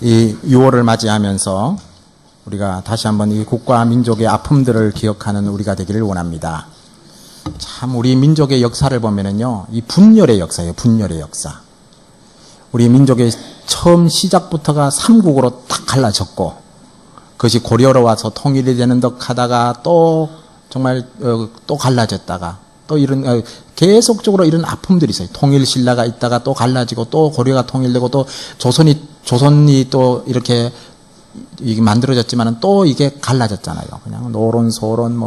이 6월을 맞이하면서 우리가 다시 한번 이 국가 민족의 아픔들을 기억하는 우리가 되기를 원합니다. 참 우리 민족의 역사를 보면은요, 이 분열의 역사예요. 분열의 역사. 우리 민족의 처음 시작부터가 삼국으로 딱 갈라졌고, 그것이 고려로 와서 통일이 되는 듯 하다가 또 정말 또 갈라졌다가 또 이런 계속적으로 이런 아픔들이 있어요. 통일신라가 있다가 또 갈라지고 또 고려가 통일되고 또 조선이 또 이렇게 이게 만들어졌지만은 또 이게 갈라졌잖아요. 그냥 노론 소론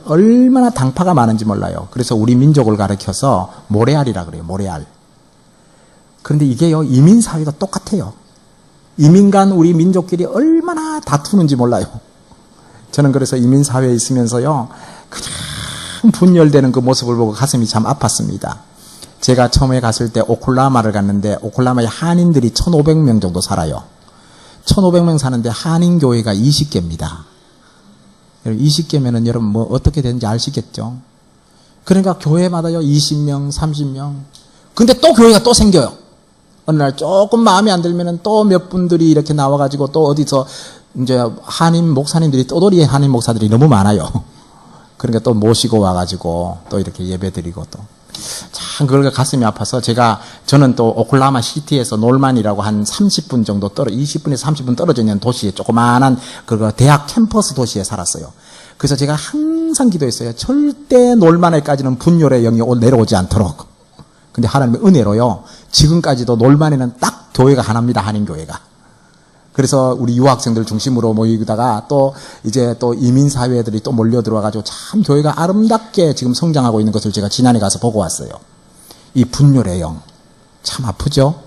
얼마나 당파가 많은지 몰라요. 그래서 우리 민족을 가리켜서 모래알이라 그래요. 모래알. 그런데 이게요, 이민사회가 똑같아요. 이민 간 우리 민족끼리 얼마나 다투는지 몰라요. 저는 그래서 이민사회에 있으면서요, 그냥 분열되는 그 모습을 보고 가슴이 참 아팠습니다. 제가 처음에 갔을 때 오클라호마를 갔는데, 오클라호마에 한인들이 1,500명 정도 살아요. 1,500명 사는데 한인교회가 20개입니다. 20개면은 여러분 어떻게 되는지 아시겠죠? 그러니까 교회마다요, 20명, 30명. 근데 또 교회가 또 생겨요. 어느 날 조금 마음에 안 들면은 또 몇 분들이 이렇게 나와가지고 또 어디서 이제 한인 목사님들이, 떠돌이 한인 목사들이 너무 많아요. 그러니까 또 모시고 와가지고 또 이렇게 예배 드리고 또. 참 그걸 가슴이 아파서 저는 또 오클라호마 시티에서 놀만이라고 한 30분 정도 20분에서 30분 떨어져 있는 도시에, 조그마한 그 대학 캠퍼스 도시에 살았어요. 그래서 제가 항상 기도했어요. 절대 놀만에까지는 분열의 영이 내려오지 않도록. 근데 하나님의 은혜로요, 지금까지도 놀만에는 딱 교회가 하나입니다. 한인교회가. 그래서 우리 유학생들 중심으로 모이다가 또 이제 또 이민사회들이 또 몰려 들어와가지고 참 교회가 아름답게 지금 성장하고 있는 것을 제가 지난해 가서 보고 왔어요. 이 분열의 영. 참 아프죠?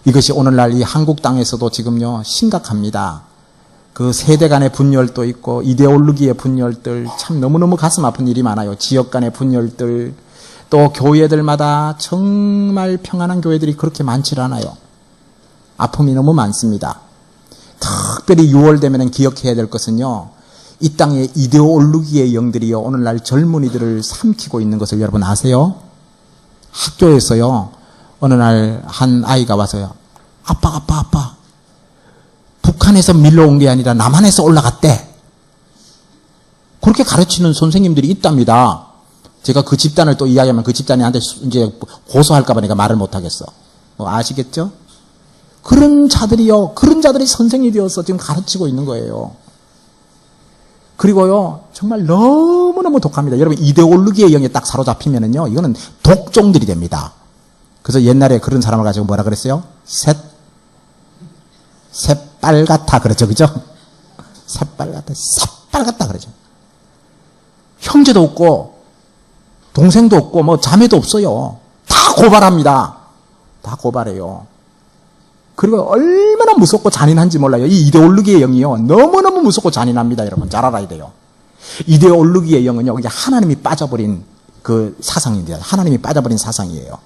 이것이 오늘날 이 한국 땅에서도 지금요, 심각합니다. 그 세대 간의 분열도 있고, 이데올로기의 분열들, 참 너무너무 가슴 아픈 일이 많아요. 지역 간의 분열들, 또 교회들마다 정말 평안한 교회들이 그렇게 많지 않아요. 아픔이 너무 많습니다. 특별히 6월 되면 기억해야 될 것은요, 이 땅의 이데올로기의 영들이요, 오늘날 젊은이들을 삼키고 있는 것을 여러분 아세요? 학교에서요, 어느 날 한 아이가 와서요, 아빠. 북한에서 밀려온 게 아니라 남한에서 올라갔대. 그렇게 가르치는 선생님들이 있답니다. 제가 그 집단을 또 이야기하면 그 집단한테 이제 고소할까봐 내가 말을 못하겠어. 아시겠죠? 그런 자들이 선생이 되어서 지금 가르치고 있는 거예요. 그리고요, 정말 너무너무 독합니다. 여러분, 이데올로기의 영에 딱 사로잡히면은요, 이거는 독종들이 됩니다. 그래서 옛날에 그런 사람을 가지고 뭐라 그랬어요? 새빨갛다 그랬죠, 그죠? 새빨갛다 그러죠. 형제도 없고, 동생도 없고, 자매도 없어요. 다 고발합니다. 다 고발해요. 그리고 얼마나 무섭고 잔인한지 몰라요. 이 이데올로기의 영이요, 너무너무 무섭고 잔인합니다. 여러분, 잘 알아야 돼요. 이데올로기의 영은요, 그게 하나님이 빠져버린 그 사상인데요. 하나님이 빠져버린 사상이에요.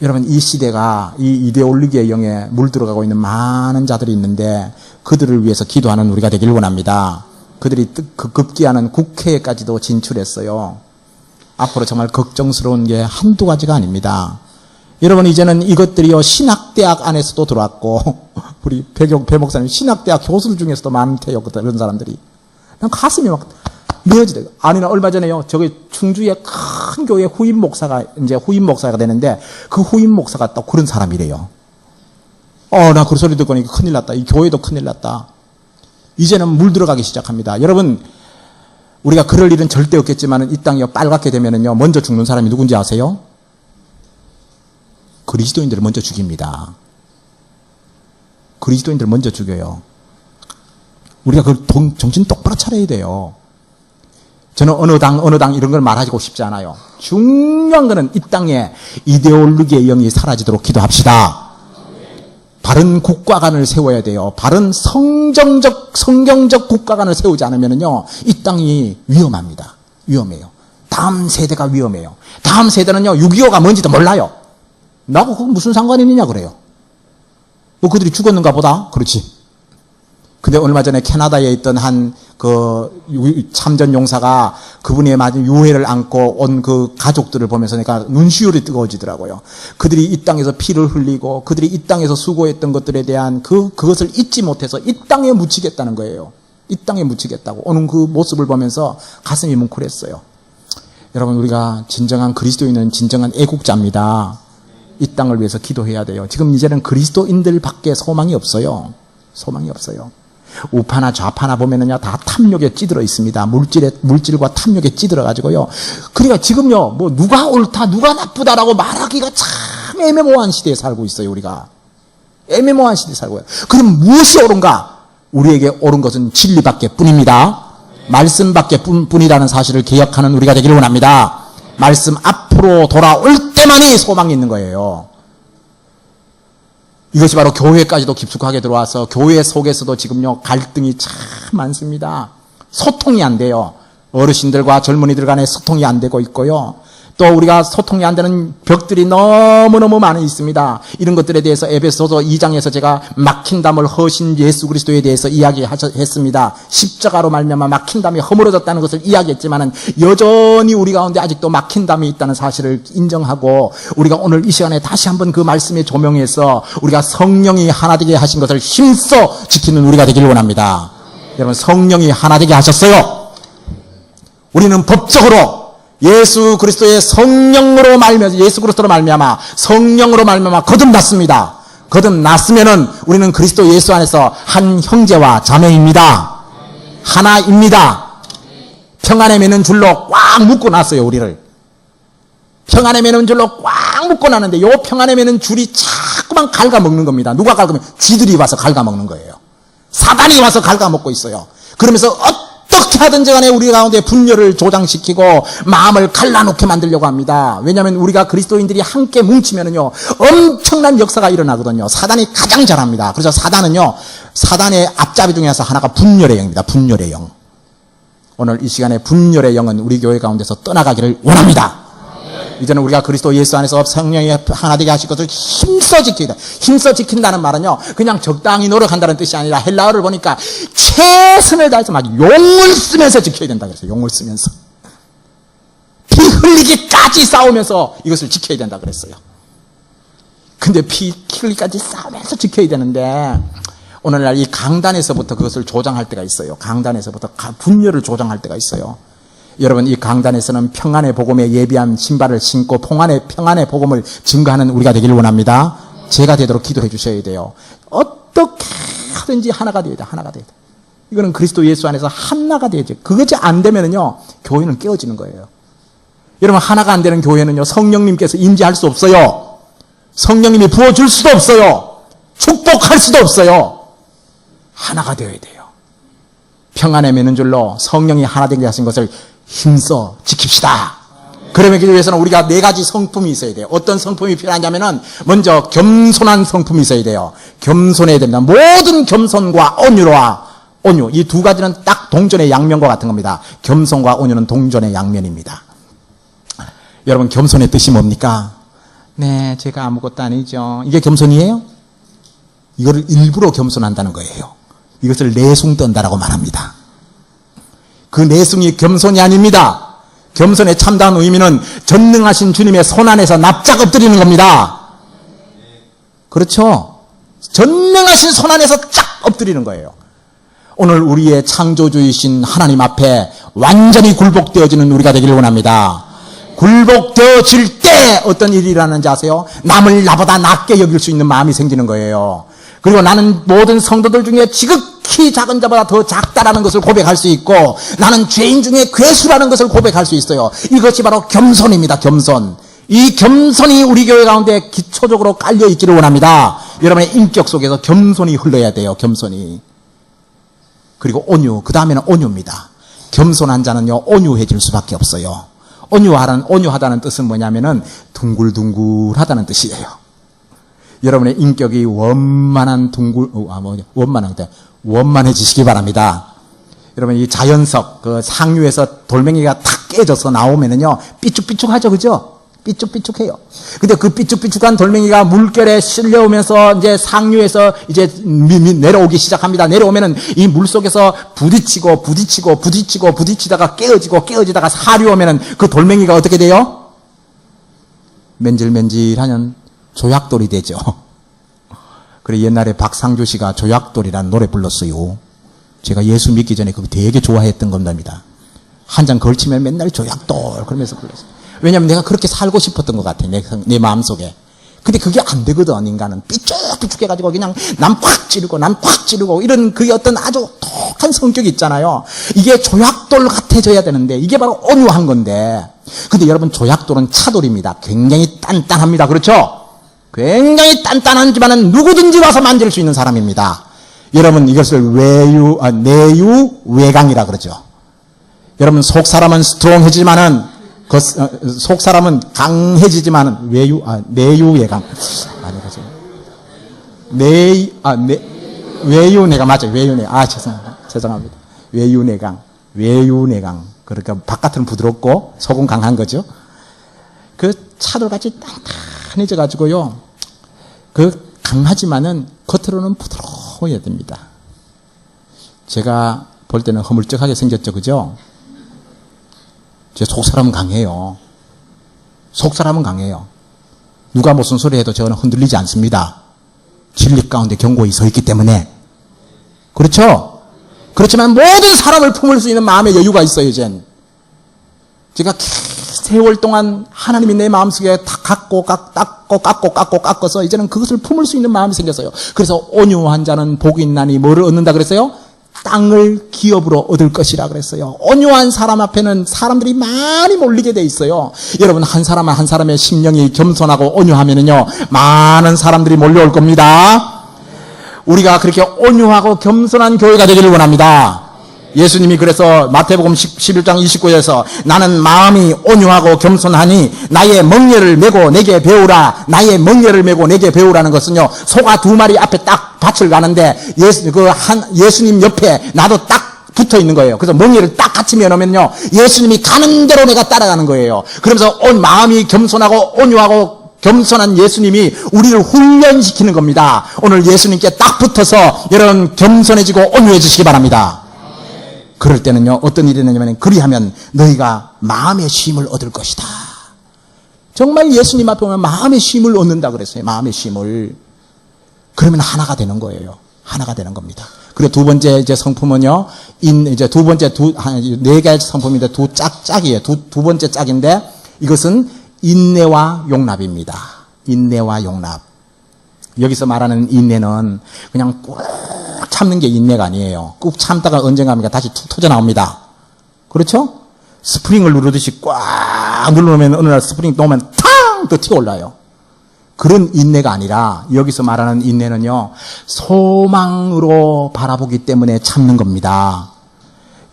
여러분, 이 시대가 이 이데올로기의 영에 물들어가고 있는 많은 자들이 있는데, 그들을 위해서 기도하는 우리가 되길 원합니다. 그들이 급기야는 국회에까지도 진출했어요. 앞으로 정말 걱정스러운 게 한두 가지가 아닙니다. 여러분, 이제는 이것들이요, 신학대학 안에서도 들어왔고, 우리 배 목사님, 신학대학 교수들 중에서도 많대요, 그런 사람들이. 난 가슴이 막 메어지대요. 아니나, 얼마 전에요, 저기 충주의 큰 교회 후임 목사가 되는데, 그 후임 목사가 또 그런 사람이래요. 나 그 소리 듣고 니까 큰일 났다. 이 교회도 큰일 났다. 이제는 물들어가기 시작합니다. 여러분, 우리가 그럴 일은 절대 없겠지만, 이 땅이 빨갛게 되면은요, 먼저 죽는 사람이 누군지 아세요? 그리스도인들을 먼저 죽입니다. 그리스도인들을 먼저 죽여요. 우리가 정신 똑바로 차려야 돼요. 저는 어느 당 이런 걸 말하고 싶지 않아요. 중요한 거는 이 땅에 이데올로기의 영이 사라지도록 기도합시다. 바른 국가관을 세워야 돼요. 바른 성경적 국가관을 세우지 않으면요, 이 땅이 위험합니다. 위험해요. 다음 세대가 위험해요. 다음 세대는요, 6.25가 뭔지도 몰라요. 나하고 그거 무슨 상관이 있느냐 그래요. 그들이 죽었는가 보다? 그렇지. 근데 얼마 전에 캐나다에 있던 한 참전 용사가 그분의 맞은 유해를 안고 온 그 가족들을 보면서 내가 눈시울이 뜨거워지더라고요. 그들이 이 땅에서 피를 흘리고 그들이 이 땅에서 수고했던 것들에 대한 그것을 잊지 못해서 이 땅에 묻히겠다는 거예요. 이 땅에 묻히겠다고 오는 그 모습을 보면서 가슴이 뭉클했어요. 여러분, 우리가 진정한 그리스도인은 진정한 애국자입니다. 이 땅을 위해서 기도해야 돼요. 지금 이제는 그리스도인들밖에 소망이 없어요. 소망이 없어요. 우파나 좌파나 보면은요, 다 탐욕에 찌들어 있습니다. 물질과 탐욕에 찌들어 가지고요. 그러니까 지금요, 뭐 누가 옳다, 누가 나쁘다라고 말하기가 참 애매모호한 시대에 살고 있어요. 우리가 애매모호한 시대에 살고 있어요. 그럼 무엇이 옳은가? 우리에게 옳은 것은 진리밖에 뿐입니다. 말씀밖에 뿐이라는 사실을 기억하는 우리가 되기를 원합니다. 말씀 앞으로 돌아올 때만이 소망이 있는 거예요. 이것이 바로 교회까지도 깊숙하게 들어와서 교회 속에서도 지금요 갈등이 참 많습니다. 소통이 안 돼요. 어르신들과 젊은이들 간에 소통이 안 되고 있고요. 또 우리가 소통이 안 되는 벽들이 너무너무 많이 있습니다. 이런 것들에 대해서 에베소서 2장에서 제가 막힌 담을 허신 예수 그리스도에 대해서 이야기했습니다. 십자가로 말미암아 막힌 담이 허물어졌다는 것을 이야기했지만은 여전히 우리 가운데 아직도 막힌 담이 있다는 사실을 인정하고 우리가 오늘 이 시간에 다시 한번 그 말씀에 조명해서 우리가 성령이 하나 되게 하신 것을 힘써 지키는 우리가 되기를 원합니다. 여러분, 성령이 하나 되게 하셨어요. 우리는 법적으로 예수 그리스도의 성령으로 말미암아 예수 그리스도로 말미암아 성령으로 말미암아 거듭났습니다. 거듭났으면은 우리는 그리스도 예수 안에서 한 형제와 자매입니다. 하나입니다. 평안에 매는 줄로 꽉 묶고 놨어요. 우리를 평안에 매는 줄로 꽉 묶고 놨는데 요 평안에 매는 줄이 자꾸만 갉아먹는 겁니다. 누가 갉으면 쥐들이 와서 갉아먹는 거예요. 사단이 와서 갉아먹고 있어요. 그러면서 어떻게 하든지 간에 우리 가운데 분열을 조장시키고 마음을 갈라놓게 만들려고 합니다. 왜냐하면 우리가 그리스도인들이 함께 뭉치면은요 엄청난 역사가 일어나거든요. 사단이 가장 잘합니다. 그래서 사단은요, 사단의 앞잡이 중에서 하나가 분열의 영입니다. 분열의 영. 오늘 이 시간에 분열의 영은 우리 교회 가운데서 떠나가기를 원합니다. 이제는 우리가 그리스도 예수 안에서 성령이 하나 되게 하실 것을 힘써 지켜야 돼. 힘써 지킨다는 말은요, 그냥 적당히 노력한다는 뜻이 아니라 헬라어를 보니까 최선을 다해서 막 용을 쓰면서 지켜야 된다 그랬어요. 용을 쓰면서. 피 흘리기까지 싸우면서 이것을 지켜야 된다 그랬어요. 근데 피 흘리기까지 싸우면서 지켜야 되는데 오늘날 이 강단에서부터 그것을 조장할 때가 있어요. 강단에서부터 분열을 조장할 때가 있어요. 여러분, 이 강단에서는 평안의 복음에 예비한 신발을 신고 평안의 복음을 증거하는 우리가 되기를 원합니다. 제가 되도록 기도해 주셔야 돼요. 어떻게 하든지 하나가 되어야 돼. 하나가 되어야 돼. 이거는 그리스도 예수 안에서 하나가 되어야지. 그것이 안 되면은요, 교회는 깨어지는 거예요. 여러분, 하나가 안 되는 교회는요, 성령님께서 임재할 수 없어요. 성령님이 부어줄 수도 없어요. 축복할 수도 없어요. 하나가 되어야 돼요. 평안에 매는 줄로 성령이 하나 되게 하신 것을 힘써 지킵시다. 그러기 위해서는 우리가 4가지 성품이 있어야 돼요. 어떤 성품이 필요하냐면은 먼저 겸손한 성품이 있어야 돼요. 겸손해야 됩니다. 모든 겸손과 온유, 이 2가지는 딱 동전의 양면과 같은 겁니다. 겸손과 온유는 동전의 양면입니다. 여러분, 겸손의 뜻이 뭡니까? 네, 제가 아무것도 아니죠. 이게 겸손이에요? 이거를 일부러 겸손한다는 거예요. 이것을 내숭 떤다라고 말합니다. 그 내숭이 겸손이 아닙니다. 겸손의 참다운 의미는 전능하신 주님의 손 안에서 납작 엎드리는 겁니다. 그렇죠? 전능하신 손 안에서 쫙 엎드리는 거예요. 오늘 우리의 창조주이신 하나님 앞에 완전히 굴복되어지는 우리가 되기를 원합니다. 굴복되어질 때 어떤 일이 일어나는지 아세요? 남을 나보다 낮게 여길 수 있는 마음이 생기는 거예요. 그리고 나는 모든 성도들 중에 지극히 작은 자보다 더 작다라는 것을 고백할 수 있고, 나는 죄인 중에 괴수라는 것을 고백할 수 있어요. 이것이 바로 겸손입니다. 겸손. 이 겸손이 우리 교회 가운데 기초적으로 깔려 있기를 원합니다. 여러분의 인격 속에서 겸손이 흘러야 돼요. 겸손이. 그리고 온유. 그 다음에는 온유입니다. 겸손한 자는요, 온유해질 수밖에 없어요. 온유하다는 뜻은 뭐냐면은 둥글둥글하다는 뜻이에요. 여러분의 인격이 원만해지시기 바랍니다. 여러분, 이 자연석, 그 상류에서 돌멩이가 탁 깨져서 나오면은요, 삐쭉삐쭉하죠, 그죠? 삐쭉삐쭉해요. 근데 그 삐쭉삐쭉한 돌멩이가 물결에 실려오면서 이제 상류에서 이제 내려오기 시작합니다. 내려오면은 이 물 속에서 부딪히다가 깨어지다가 하류 오면은 그 돌멩이가 어떻게 돼요? 맨질맨질하는 조약돌이 되죠. 그래 옛날에 박상주 씨가 조약돌이라는 노래 불렀어요. 제가 예수 믿기 전에 그거 되게 좋아했던 겁니다. 한 장 걸치면 맨날 조약돌 그러면서 불렀어요. 왜냐면 내가 그렇게 살고 싶었던 것 같아, 내 마음속에. 근데 그게 안 되거든, 인간은. 삐쭉삐쭉 해가지고 그냥 남 팍 찌르고 이런 그게 어떤 아주 독한 성격이 있잖아요. 이게 조약돌 같아져야 되는데 이게 바로 온유한 건데. 근데 여러분 조약돌은 차돌입니다. 굉장히 단단합니다. 그렇죠? 굉장히 단단하지만은 누구든지 와서 만질 수 있는 사람입니다. 여러분 이것을 내유외강이라 그러죠. 여러분 속 사람은 스트롱해지지만은 속 사람은 강해지지만은 내유외강 외유내강 맞아요. 외유내강 죄송합니다. 외유내강 그러니까 바깥은 부드럽고 속은 강한 거죠. 그 차돌같이 단단해져 가지고요. 그 강하지만은 겉으로는 부드러워야 됩니다. 제가 볼 때는 허물쩍하게 생겼죠, 그죠? 제 속사람은 강해요. 속사람은 강해요. 누가 무슨 소리 해도 저는 흔들리지 않습니다. 진리 가운데 견고히 서 있기 때문에. 그렇죠? 그렇지만 모든 사람을 품을 수 있는 마음의 여유가 있어요, 이젠. 제가 세월 동안 하나님이 내 마음속에 다 깎아서 이제는 그것을 품을 수 있는 마음이 생겼어요. 그래서 온유한 자는 복이 있나니 뭐를 얻는다 그랬어요? 땅을 기업으로 얻을 것이라 그랬어요. 온유한 사람 앞에는 사람들이 많이 몰리게 돼 있어요. 여러분 한 사람의 심령이 겸손하고 온유하면은요 많은 사람들이 몰려올 겁니다. 우리가 그렇게 온유하고 겸손한 교회가 되기를 원합니다. 예수님이 그래서 마태복음 11장 29절에서 나는 마음이 온유하고 겸손하니 나의 멍에를 메고 내게 배우라. 나의 멍에를 메고 내게 배우라는 것은요 소가 두 마리 앞에 딱 밭을 가는데 예수님 옆에 나도 딱 붙어 있는 거예요. 그래서 멍에를 딱 같이 메놓으면요 예수님이 가는 대로 내가 따라가는 거예요. 그러면서 마음이 겸손하고 온유하고 겸손한 예수님이 우리를 훈련시키는 겁니다. 오늘 예수님께 딱 붙어서 여러분 겸손해지고 온유해지시기 바랍니다. 그럴 때는요 어떤 일이 되냐면 그리하면 너희가 마음의 쉼을 얻을 것이다. 정말 예수님 앞에 오면 마음의 쉼을 얻는다 그랬어요. 마음의 쉼을. 그러면 하나가 되는 거예요. 하나가 되는 겁니다. 그리고 두 번째 이제 성품은요 이제 네 개의 성품인데 두 짝이에요. 두 번째 짝인데 이것은 인내와 용납입니다. 인내와 용납. 여기서 말하는 인내는 그냥 꾹 참는 게 인내가 아니에요. 꾹 참다가 언젠가 다시 툭 터져 나옵니다. 그렇죠? 스프링을 누르듯이 꽉 누르면 어느 날 스프링 놓으면 탕! 또 튀어 올라요. 그런 인내가 아니라 여기서 말하는 인내는요 소망으로 바라보기 때문에 참는 겁니다.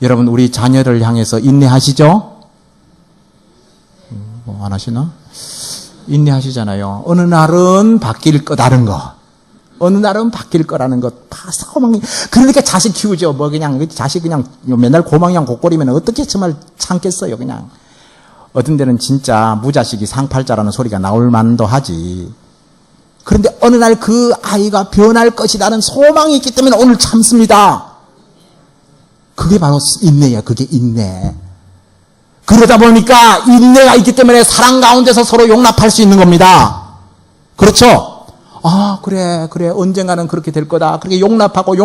여러분 우리 자녀를 향해서 인내하시죠? 뭐 안 하시나? 인내하시잖아요. 어느 날은 바뀔 거다른 거. 어느 날은 바뀔 거라는 것. 다 소망이. 그러니까 자식 키우죠. 뭐 그냥 자식 그냥 맨날 고망이랑 곡골이면 어떻게 정말 참겠어요. 그냥. 어떤 데는 진짜 무자식이 상팔자라는 소리가 나올 만도 하지. 그런데 어느 날 그 아이가 변할 것이라는 소망이 있기 때문에 오늘 참습니다. 그게 바로 인내예요. 그게 인내. 그러다 보니까 인내가 있기 때문에 사랑 가운데서 서로 용납할 수 있는 겁니다. 그렇죠? 아, 그래. 언젠가는 그렇게 될 거다. 그렇게 용납하고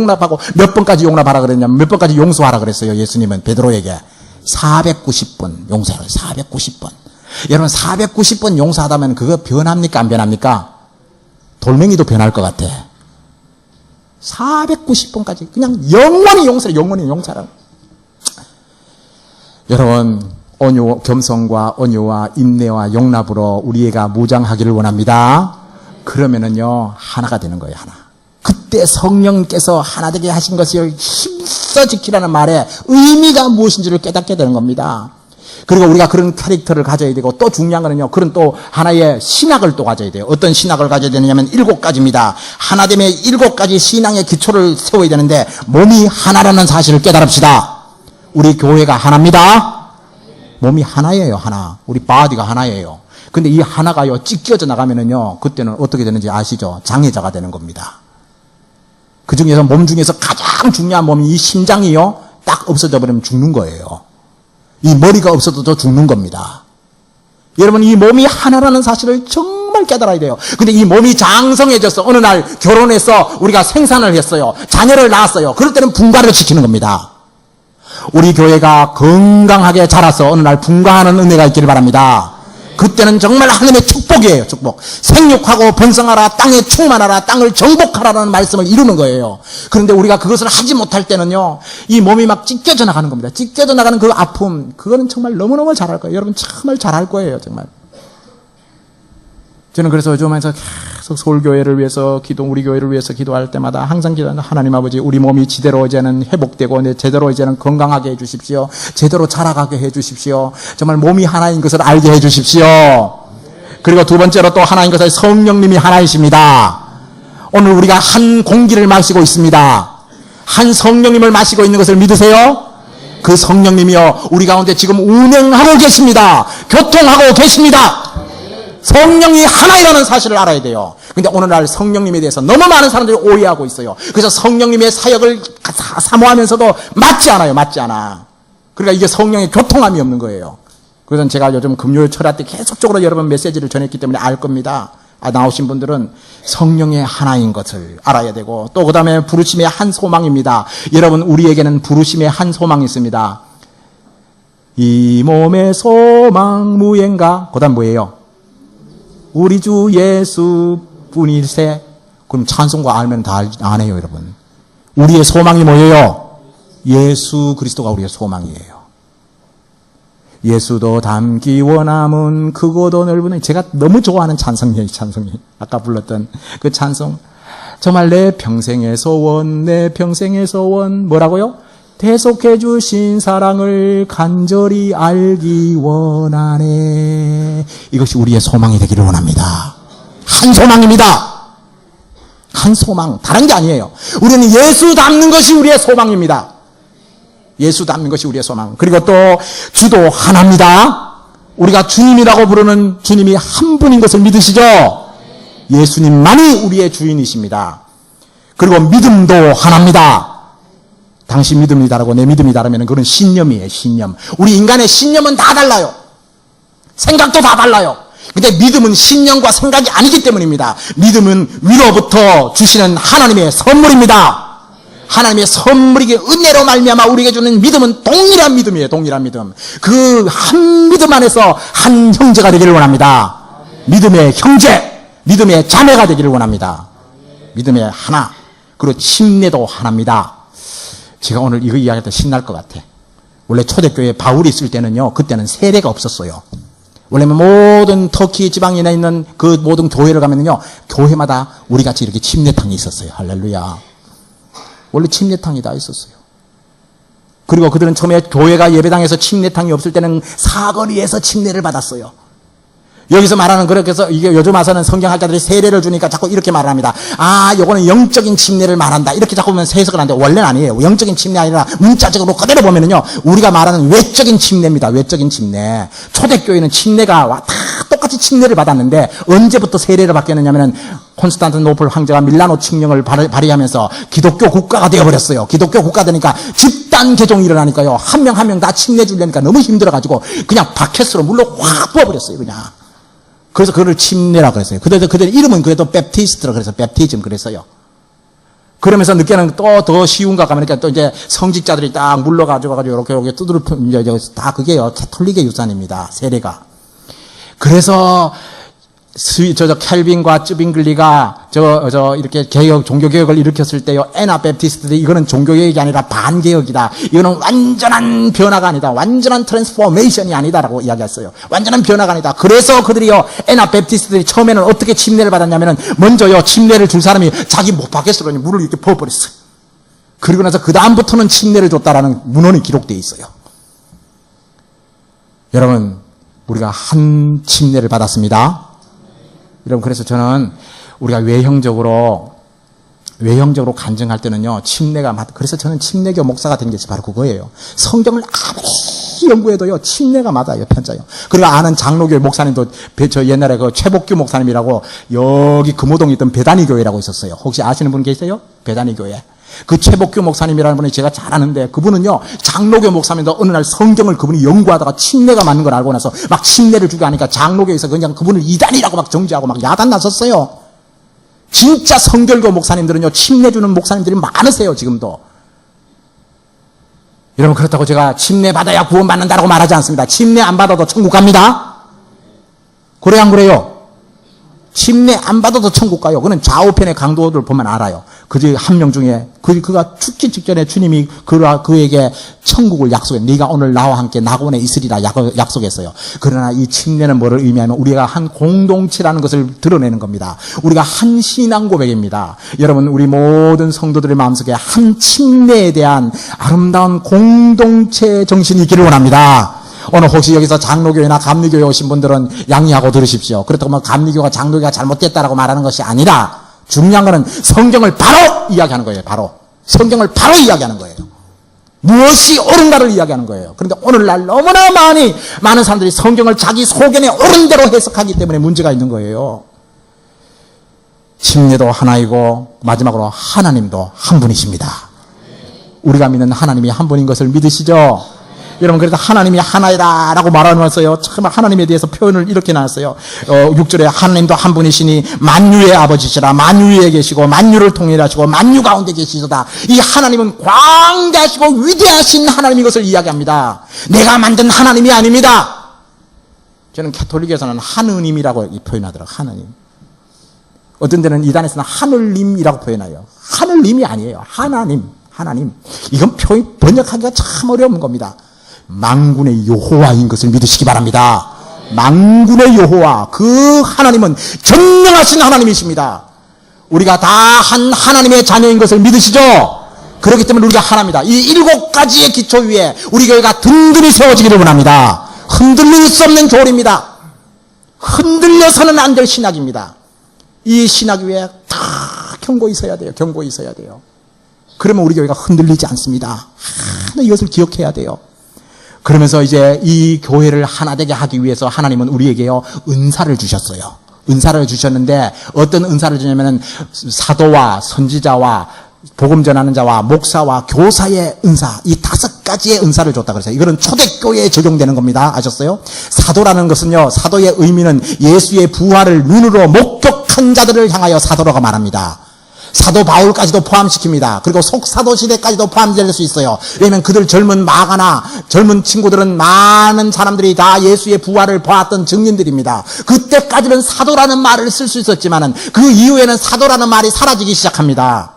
몇 번까지 용납하라 그랬냐면 몇 번까지 용서하라 그랬어요. 예수님은 베드로에게 490번 용서를 490번. 여러분 490번 용서하다면 그거 변합니까? 안 변합니까? 돌멩이도 변할 것 같아. 490번까지 그냥 영원히 용서하라. 여러분 겸손과 온유와 인내와 용납으로 우리가 무장하기를 원합니다. 그러면은요 하나가 되는 거예요. 하나. 그때 성령께서 하나 되게 하신 것이 힘써 지키라는 말에 의미가 무엇인지를 깨닫게 되는 겁니다. 그리고 우리가 그런 캐릭터를 가져야 되고 또 중요한 거는요 그런 또 하나의 신학을 또 가져야 돼요. 어떤 신학을 가져야 되느냐면 7가지입니다. 하나됨의 7가지 신앙의 기초를 세워야 되는데 몸이 하나라는 사실을 깨달읍시다. 우리 교회가 하나입니다. 몸이 하나예요. 하나. 우리 바디가 하나예요. 근데 이 하나가요, 찢겨져 나가면은요, 그때는 어떻게 되는지 아시죠? 장애자가 되는 겁니다. 그 중에서 몸 중에서 가장 중요한 몸이 이 심장이요, 딱 없어져 버리면 죽는 거예요. 이 머리가 없어져도 죽는 겁니다. 여러분, 이 몸이 하나라는 사실을 정말 깨달아야 돼요. 근데 이 몸이 장성해져서 어느 날 결혼해서 우리가 생산을 했어요. 자녀를 낳았어요. 그럴 때는 분가를 시키는 겁니다. 우리 교회가 건강하게 자라서 어느 날 분가하는 은혜가 있기를 바랍니다. 그때는 정말 하나님의 축복이에요. 축복. 생육하고 번성하라, 땅에 충만하라, 땅을 정복하라는 말씀을 이루는 거예요. 그런데 우리가 그것을 하지 못할 때는요, 이 몸이 막 찢겨져 나가는 겁니다. 찢겨져 나가는 그 아픔, 그거는 정말 너무너무 잘할 거예요. 여러분 정말 잘할 거예요. 정말. 저는 그래서 요즘에서 계속 서울교회를 위해서 우리 교회를 위해서 기도할 때마다 항상 기도하는 하나님 아버지, 우리 몸이 제대로 이제는 회복되고 제대로 이제는 건강하게 해주십시오. 제대로 자라가게 해주십시오. 정말 몸이 하나인 것을 알게 해주십시오. 그리고 두 번째로 또 하나인 것은 성령님이 하나이십니다. 오늘 우리가 한 공기를 마시고 있습니다. 한 성령님을 마시고 있는 것을 믿으세요? 그 성령님이요, 우리 가운데 지금 운행하고 계십니다. 교통하고 계십니다. 성령이 하나이라는 사실을 알아야 돼요. 근데 오늘날 성령님에 대해서 너무 많은 사람들이 오해하고 있어요. 그래서 성령님의 사역을 사모하면서도 맞지 않아요. 맞지 않아. 그러니까 이게 성령의 교통함이 없는 거예요. 그래서 제가 요즘 금요일 철야 때 계속적으로 여러분 메시지를 전했기 때문에 알 겁니다. 나오신 분들은 성령의 하나인 것을 알아야 되고, 또 그 다음에 부르심의 한 소망입니다. 여러분, 우리에게는 부르심의 한 소망이 있습니다. 이 몸의 소망 무엔가. 그 다음 뭐예요? 우리 주 예수 뿐일세. 그럼 찬송가 알면 다 안 해요, 여러분. 우리의 소망이 뭐예요? 예수 그리스도가 우리의 소망이에요. 예수도 닮기 원함은 크고도 넓은, 제가 너무 좋아하는 찬송이에요, 찬송이. 아까 불렀던 그 찬송. 정말 내 평생의 소원, 내 평생의 소원, 뭐라고요? 대속해 주신 사랑을 간절히 알기 원하네. 이것이 우리의 소망이 되기를 원합니다. 한 소망입니다. 한 소망. 다른 게 아니에요. 우리는 예수 닮는 것이 우리의 소망입니다. 예수 닮는 것이 우리의 소망. 그리고 또 주도 하나입니다. 우리가 주님이라고 부르는 주님이 한 분인 것을 믿으시죠? 예수님만이 우리의 주인이십니다. 그리고 믿음도 하나입니다. 당신 믿음이 다르고 내 믿음이 다르면 그건 신념이에요. 신념. 우리 인간의 신념은 다 달라요. 생각도 다 달라요. 근데 믿음은 신념과 생각이 아니기 때문입니다. 믿음은 위로부터 주시는 하나님의 선물입니다. 하나님의 선물이기 은혜로 말미암아 우리에게 주는 믿음은 동일한 믿음이에요. 동일한 믿음. 그 한 믿음 안에서 한 형제가 되기를 원합니다. 믿음의 형제, 믿음의 자매가 되기를 원합니다. 믿음의 하나. 그리고 침례도 하나입니다. 제가 오늘 이거 이야기할 때 신날 것 같아. 원래 초대교회에 바울이 있을 때는요, 그때는 세례가 없었어요. 원래는 모든 터키 지방에 있는 그 모든 교회를 가면요, 교회마다 우리 같이 이렇게 침례탕이 있었어요. 할렐루야. 원래 침례탕이 다 있었어요. 그리고 그들은 처음에 교회가 예배당에서 침례탕이 없을 때는 사거리에서 침례를 받았어요. 여기서 말하는, 그렇게 해서 이게 요즘 와서는 성경학자들이 세례를 주니까 자꾸 이렇게 말을 합니다. 아, 요거는 영적인 침례를 말한다. 이렇게 자꾸 보면 해석을 하는데 원래는 아니에요. 영적인 침례 아니라 문자적으로 그대로 보면은요, 우리가 말하는 외적인 침례입니다. 외적인 침례. 초대교회는 침례가 다 똑같이 침례를 받았는데 언제부터 세례를 받겠느냐면은 콘스탄티노플 황제가 밀라노 칙령을 발의하면서 기독교 국가가 되어버렸어요. 기독교 국가 되니까 집단 개종이 일어나니까요, 한 명 한 명 다 침례 주려니까 너무 힘들어가지고 그냥 바켓으로 물로 확 부어버렸어요. 그냥. 그래서 그걸 침례라 그랬어요. 그들 이름은 그래도 베프티스트라 그래서 베프티즘 그랬어요. 그러면서 늦게는 또 더 쉬운가 가면 또 이제 성직자들이 딱 물러가지고 이렇게 두드려 이제 다 그게요, 캐톨릭의 유산입니다. 세례가. 그래서 켈빈과 쯔빙글리가 이렇게 종교개혁을 일으켰을 때요, 애나베프티스트들이 이거는 종교개혁이 아니라 반개혁이다. 이거는 완전한 변화가 아니다. 완전한 트랜스포메이션이 아니다라고 이야기했어요. 완전한 변화가 아니다. 그래서 그들이요, 애나베프티스트들이 처음에는 어떻게 침례를 받았냐면은, 먼저요, 침례를 줄 사람이 자기 못 받겠어. 그러니 물을 이렇게 부어버렸어요. 그리고 나서 그다음부터는 침례를 줬다라는 문헌이 기록되어 있어요. 여러분, 우리가 한 침례를 받았습니다. 여러분, 그래서 저는 우리가 외형적으로 간증할 때는요, 그래서 저는 침례교 목사가 된 게 바로 그거예요. 성경을 아무리 아무리 연구해도요, 침례가 맞아요, 편자요. 그리고 아는 장로교회 목사님도, 저 옛날에 그 최복규 목사님이라고 여기 금호동에 있던 배단위 교회라고 있었어요. 혹시 아시는 분 계세요? 배단위 교회. 그 최복규 목사님이라는 분이 제가 잘 아는데, 그분은요, 장로교 목사님도 어느 날 성경을 그분이 연구하다가 침례가 맞는 걸 알고 나서 막 침례를 주고 하니까 장로교에서 그냥 그분을 이단이라고 막 정죄하고 막 야단 났었어요. 진짜 성결교 목사님들은요, 침례 주는 목사님들이 많으세요, 지금도. 여러분, 그렇다고 제가 침례 받아야 구원받는다라고 말하지 않습니다. 침례 안 받아도 천국 갑니다. 그래요, 안 그래요? 침례 안 받아도 천국 가요. 그는 좌우편의 강도들 보면 알아요. 그 한 명 중에 그가 죽기 직전에 주님이 그에게 천국을 약속해. 네가 오늘 나와 함께 낙원에 있으리라 약속했어요. 그러나 이 침례는 뭐를 의미하면 우리가 한 공동체라는 것을 드러내는 겁니다. 우리가 한 신앙 고백입니다. 여러분, 우리 모든 성도들의 마음속에 한 침례에 대한 아름다운 공동체 정신이 있기를 원합니다. 오늘 혹시 여기서 장로교회나 감리교회 오신 분들은 양해하고 들으십시오. 그렇다고 뭐 감리교가 장로교가 잘못됐다라고 말하는 것이 아니라, 중요한 것은 성경을 바로 이야기하는 거예요. 바로 성경을 바로 이야기하는 거예요. 무엇이 옳은가를 이야기하는 거예요. 그런데 오늘날 너무나 많은 사람들이 성경을 자기 소견에 옳은 대로 해석하기 때문에 문제가 있는 거예요. 침례도 하나이고 마지막으로 하나님도 한 분이십니다. 우리가 믿는 하나님이 한 분인 것을 믿으시죠? 여러분, 그래서 하나님이 하나이다라고 말하면서요, 참 하나님에 대해서 표현을 이렇게 나눴어요. 6절에 하나님도 한 분이시니 만유의 아버지시라. 만유에 계시고 만유를 통일하시고 만유 가운데 계시도다. 이 하나님은 광대하시고 위대하신 하나님인 것을 이야기합니다. 내가 만든 하나님이 아닙니다. 저는 가톨릭에서는 하느님이라고 표현하더라고요. 하느님. 어떤 데는 이단에서는 하늘님이라고 표현해요. 하늘님이 아니에요. 하나님. 이건 번역하기가 참 어려운 겁니다. 만군의 여호와인 것을 믿으시기 바랍니다. 만군의 여호와, 그 하나님은 전능하신 하나님이십니다. 우리가 다 한 하나님의 자녀인 것을 믿으시죠? 그렇기 때문에 우리가 하나입니다. 이 7가지의 기초 위에 우리 교회가 든든히 세워지기를 원합니다. 흔들릴 수 없는 교리입니다. 흔들려서는 안 될 신학입니다. 이 신학 위에 다 경고히 있어야 돼요. 경고히 있어야 돼요. 그러면 우리 교회가 흔들리지 않습니다. 이것을 기억해야 돼요. 그러면서 이제 이 교회를 하나 되게 하기 위해서 하나님은 우리에게요, 은사를 주셨어요. 은사를 주셨는데, 어떤 은사를 주냐면은 사도와 선지자와 복음 전하는 자와 목사와 교사의 은사, 이 5가지의 은사를 줬다 그랬어요. 이거는 초대교회에 적용되는 겁니다. 아셨어요? 사도라는 것은요, 사도의 의미는 예수의 부활을 눈으로 목격한 자들을 향하여 사도라고 말합니다. 사도 바울까지도 포함시킵니다. 그리고 속사도 시대까지도 포함될 수 있어요. 왜냐하면 그들 젊은 마가나 젊은 친구들은 많은 사람들이 다 예수의 부활을 보았던 증인들입니다. 그때까지는 사도라는 말을 쓸 수 있었지만은 그 이후에는 사도라는 말이 사라지기 시작합니다.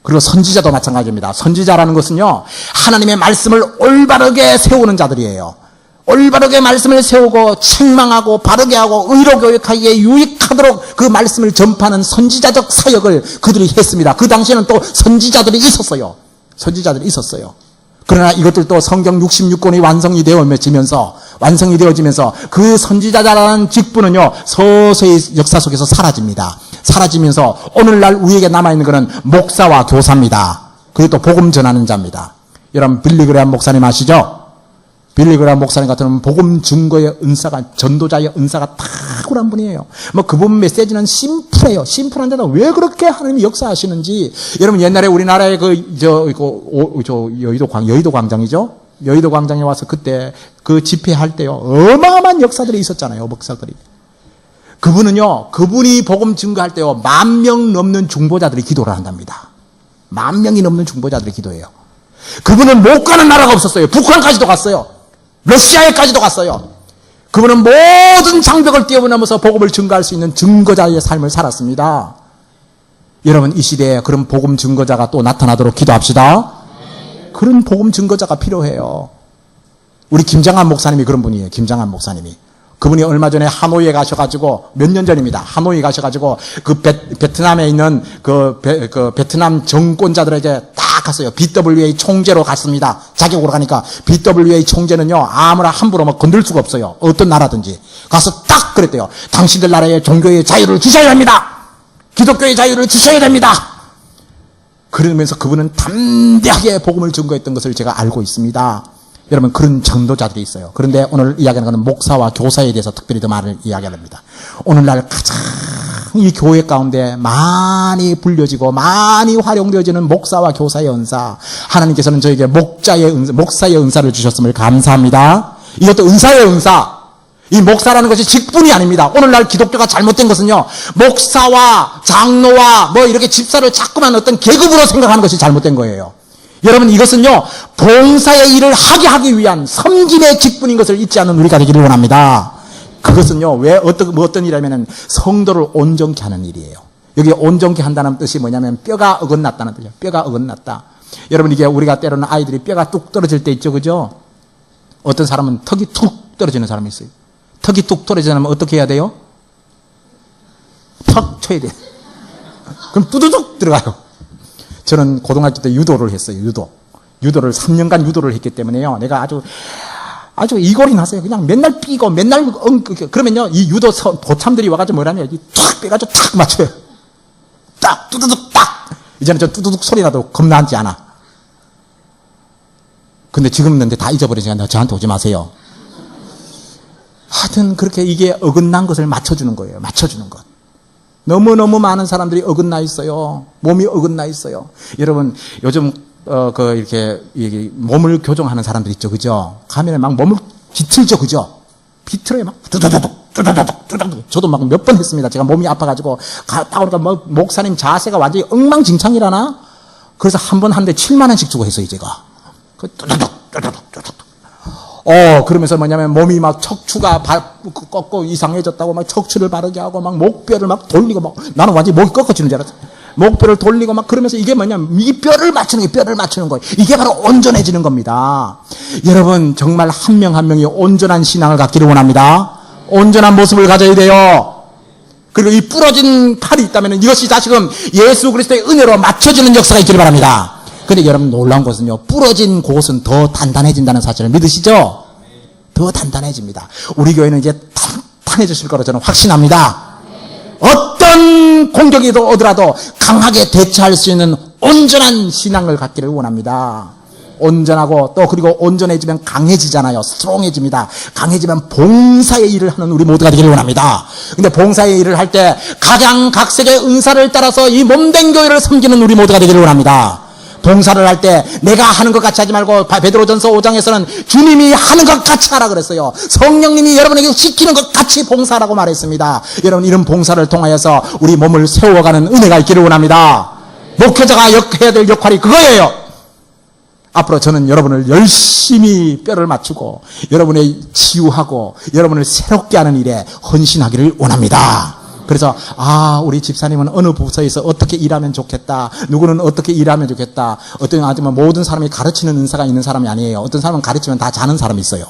그리고 선지자도 마찬가지입니다. 선지자라는 것은요, 하나님의 말씀을 올바르게 세우는 자들이에요. 올바르게 말씀을 세우고 책망하고 바르게 하고 의로 교육하기에 유익하도록 그 말씀을 전파하는 선지자적 사역을 그들이 했습니다. 그 당시에는 또 선지자들이 있었어요. 그러나 이것들도 성경 66권이 완성이 되어지면서 그 선지자라는 직분은요, 서서히 역사 속에서 사라집니다. 사라지면서 오늘날 우리에게 남아있는 것은 목사와 교사입니다. 그리고 또 복음 전하는 자입니다. 여러분, 빌리그레암 목사님 아시죠? 빌리그레암 목사님 같은 복음 증거의 은사가, 전도자의 은사가 탁월한 분이에요. 뭐 그분 메시지는 심플해요. 심플한데도 왜 그렇게 하나님이 역사하시는지. 여러분, 옛날에 우리나라의 여의도 광장이죠? 여의도 광장에 와서 그때 그 집회할 때요, 어마어마한 역사들이 있었잖아요. 목사들이. 그분이 복음 증거할 때요, 10,000명 넘는 중보자들이 기도를 한답니다. 10,000명이 넘는 중보자들이 기도해요. 그분은 못 가는 나라가 없었어요. 북한까지도 갔어요. 러시아에까지도 갔어요. 그분은 모든 장벽을 뛰어넘어서 복음을 증거할 수 있는 증거자의 삶을 살았습니다. 여러분, 이 시대에 그런 복음 증거자가 또 나타나도록 기도합시다. 그런 복음 증거자가 필요해요. 우리 김장한 목사님이 그런 분이에요. 김장한 목사님이. 그분이 얼마 전에 하노이에 가셔가지고, 몇 년 전입니다. 하노이 가셔가지고 그 베트남에 있는 그 베트남 정권자들에게 딱 갔어요. BWA 총재로 갔습니다. 자격으로 가니까 BWA 총재는요, 아무나 함부로 막 건들 수가 없어요. 어떤 나라든지. 가서 딱 그랬대요. 당신들 나라에 종교의 자유를 주셔야 합니다. 기독교의 자유를 주셔야 됩니다. 그러면서 그분은 담대하게 복음을 증거했던 것을 제가 알고 있습니다. 여러분 그런 전도자들이 있어요. 그런데 오늘 이야기하는 것은 목사와 교사에 대해서 특별히 더 말을 이야기합니다. 오늘날 가장 이 교회 가운데 많이 불려지고 많이 활용되어지는 목사와 교사의 은사. 하나님께서는 저에게 목사의 은사를 주셨음을 감사합니다. 이것도 은사의 은사. 이 목사라는 것이 직분이 아닙니다. 오늘날 기독교가 잘못된 것은요, 목사와 장로와 뭐 이렇게 집사를 자꾸만 어떤 계급으로 생각하는 것이 잘못된 거예요. 여러분 이것은요, 봉사의 일을 하기 위한 섬김의 직분인 것을 잊지 않는 우리가 되기를 원합니다. 그것은요, 왜 어떤 일이냐면은 성도를 온전케 하는 일이에요. 여기 온전케 한다는 뜻이 뭐냐면 뼈가 어긋났다는 뜻이에요. 뼈가 어긋났다. 여러분 이게 우리가 때로는 아이들이 뼈가 뚝 떨어질 때 있죠, 그죠? 어떤 사람은 턱이 툭 떨어지는 사람이 있어요. 턱이 뚝 떨어지면 어떻게 해야 돼요? 턱 쳐야 돼요. 그럼 뚜두둑 들어가요. 저는 고등학교 때 유도를 했어요. 유도를 3년간 유도를 했기 때문에요. 내가 아주 이골이 났어요. 그냥 맨날 삐고 맨날 그러면요, 이 유도 도참들이 와가지고 뭐라면 탁 빼가지고 탁 맞춰요. 딱 뚜두둑 딱. 이제는 저 뚜두둑 소리 나도 겁나지 않아. 근데 지금 있는데 다 잊어버리니까 저한테 오지 마세요. 하여튼 그렇게 이게 어긋난 것을 맞춰주는 거예요. 맞춰주는 것. 너무너무 많은 사람들이 어긋나 있어요. 몸이 어긋나 있어요. 여러분 요즘 이렇게 몸을 교정하는 사람들 있죠, 그죠? 가면에 막 몸을 비틀죠, 그죠? 비틀어요, 막 두두두둑. 저도 막 몇 번 했습니다. 제가 몸이 아파가지고 갔다 오니까 뭐 목사님 자세가 완전히 엉망진창이라나. 그래서 한 번 하는데 7만 원씩 주고 했어요, 제가. 그 두두둑. 그러면서 뭐냐면 몸이 막 척추가 꺾고 이상해졌다고 막 척추를 바르게 하고 막 목뼈를 막 돌리고 막 나는 완전히 목이 꺾어지는 줄 알았어. 목뼈를 돌리고 막 그러면서 이게 뭐냐면 이 뼈를 맞추는 거예요. 이게 바로 온전해지는 겁니다. 여러분 정말 한 명 한 명이 온전한 신앙을 갖기를 원합니다. 온전한 모습을 가져야 돼요. 그리고 이 부러진 팔이 있다면 이것이 다시금 예수 그리스도의 은혜로 맞춰지는 역사가 있기를 바랍니다. 근데 여러분 놀라운 것은요, 부러진 곳은 더 단단해진다는 사실을 믿으시죠? 더 단단해집니다. 우리 교회는 이제 탄탄해지실 거로 저는 확신합니다. 어떤 공격이 오더라도 강하게 대처할 수 있는 온전한 신앙을 갖기를 원합니다. 온전하고 또 그리고 온전해지면 강해지잖아요. 스트롱해집니다. 강해지면 봉사의 일을 하는 우리 모두가 되기를 원합니다. 근데 봉사의 일을 할 때 각양각색의 은사를 따라서 이 몸된 교회를 섬기는 우리 모두가 되기를 원합니다. 봉사를 할 때 내가 하는 것 같이 하지 말고 베드로전서 5장에서는 주님이 하는 것 같이 하라 그랬어요. 성령님이 여러분에게 시키는 것 같이 봉사라고 말했습니다. 여러분 이런 봉사를 통하여서 우리 몸을 세워가는 은혜가 있기를 원합니다. 목회자가 해야 될 역할이 그거예요. 앞으로 저는 여러분을 열심히 뼈를 맞추고 여러분의 치유하고 여러분을 새롭게 하는 일에 헌신하기를 원합니다. 그래서 우리 집사님은 어느 부서에서 어떻게 일하면 좋겠다. 누구는 어떻게 일하면 좋겠다. 하지만 모든 사람이 가르치는 은사가 있는 사람이 아니에요. 어떤 사람은 가르치면 다 자는 사람이 있어요.